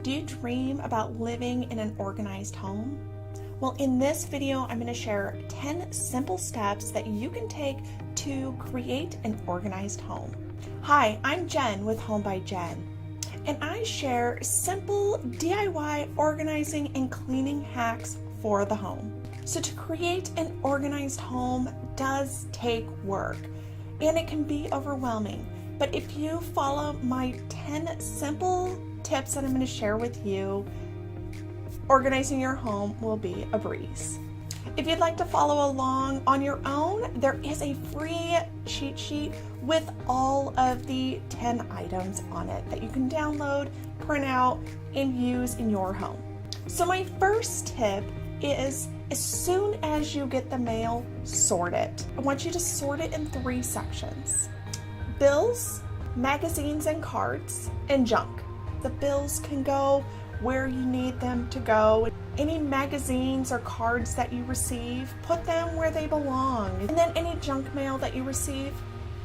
Do you dream about living in an organized home? Well, in this video, I'm going to share 10 simple steps that you can take to create an organized home. Hi, I'm Jen with Home by Jen, and I share simple DIY organizing and cleaning hacks for the home. So to create an organized home does take work, and it can be overwhelming. But if you follow my 10 simple tips that I'm going to share with you, organizing your home will be a breeze. If you'd like to follow along on your own, there is a free cheat sheet with all of the 10 items on it that you can download, print out, and use in your home. So my first tip is, as soon as you get the mail, sort it. I want you to sort it in 3 sections: bills, magazines and cards, and junk. The bills can go where you need them to go. Any magazines or cards that you receive, put them where they belong. And then any junk mail that you receive,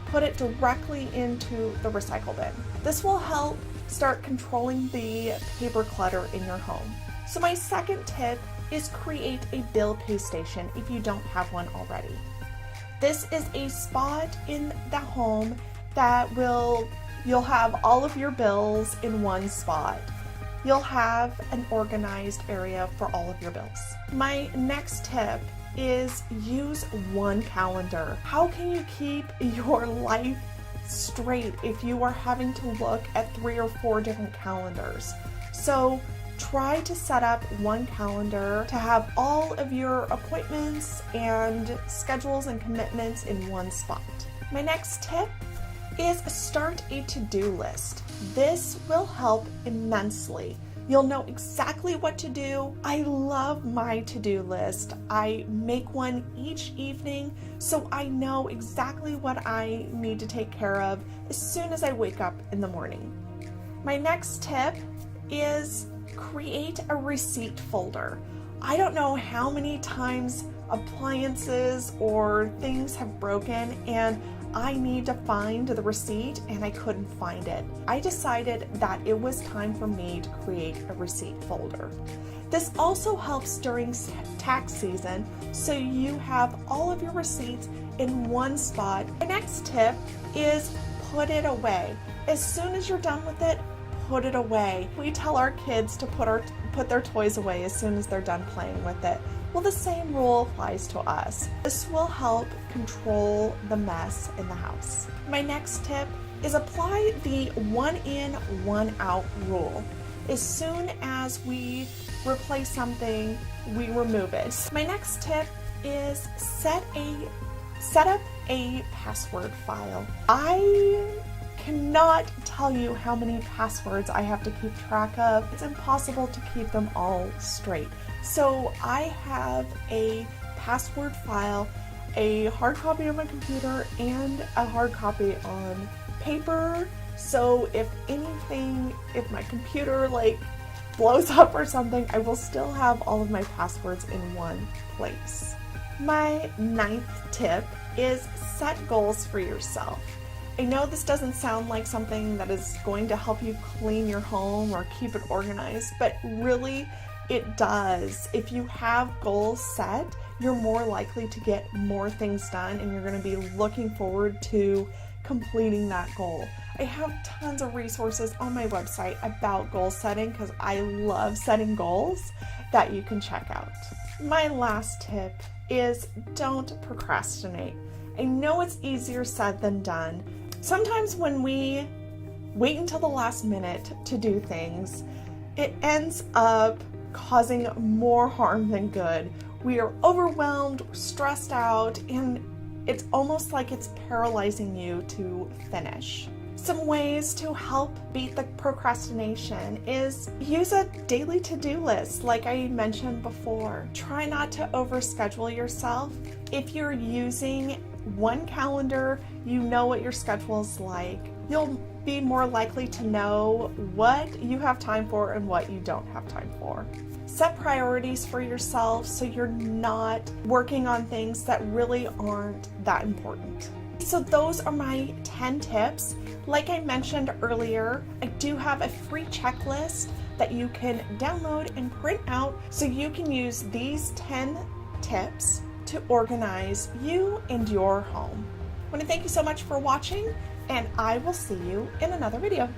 put it directly into the recycle bin. This will help start controlling the paper clutter in your home. So my second tip is create a bill pay station if you don't have one already. This is a spot in the home that you'll have all of your bills in one spot. You'll have an organized area for all of your bills. My next tip is use one calendar. How can you keep your life straight if you are having to look at 3 or 4 different calendars? So try to set up one calendar to have all of your appointments and schedules and commitments in one spot. My next tip is start a to-do list. This will help immensely. You'll know exactly what to do. I love my to-do list. I make one each evening so I know exactly what I need to take care of as soon as I wake up in the morning. My next tip is create a receipt folder. I don't know how many times appliances or things have broken and I need to find the receipt and I couldn't find it. I decided that it was time for me to create a receipt folder. This also helps during tax season, so you have all of your receipts in one spot. My next tip is put it away. As soon as you're done with it, put it away. We tell our kids to put their toys away as soon as they're done playing with it. Well, the same rule applies to us. This will help control the mess in the house. My next tip is apply the 1 in, 1 out rule. As soon as we replace something, we remove it. My next tip is set up a password file. I cannot tell you how many passwords I have to keep track of. It's impossible to keep them all straight. So I have a password file, a hard copy on my computer and a hard copy on paper. So if my computer blows up or something, I will still have all of my passwords in one place. My 9th tip is set goals for yourself. I know this doesn't sound like something that is going to help you clean your home or keep it organized, but really it does. If you have goals set, you're more likely to get more things done and you're going to be looking forward to completing that goal. I have tons of resources on my website about goal setting because I love setting goals that you can check out. My last tip is don't procrastinate. I know it's easier said than done. Sometimes when we wait until the last minute to do things, it ends up causing more harm than good. We are overwhelmed, stressed out, and it's almost like it's paralyzing you to finish. Some ways to help beat the procrastination is use a daily to-do list, like I mentioned before. Try not to overschedule yourself. If you're using one calendar, you know what your schedule is like. You'll be more likely to know what you have time for and what you don't have time for. Set priorities for yourself so you're not working on things that really aren't that important. So those are my 10 tips. Like I mentioned earlier, I do have a free checklist that you can download and print out so you can use these 10 tips to organize you and your home. I want to thank you so much for watching, and I will see you in another video.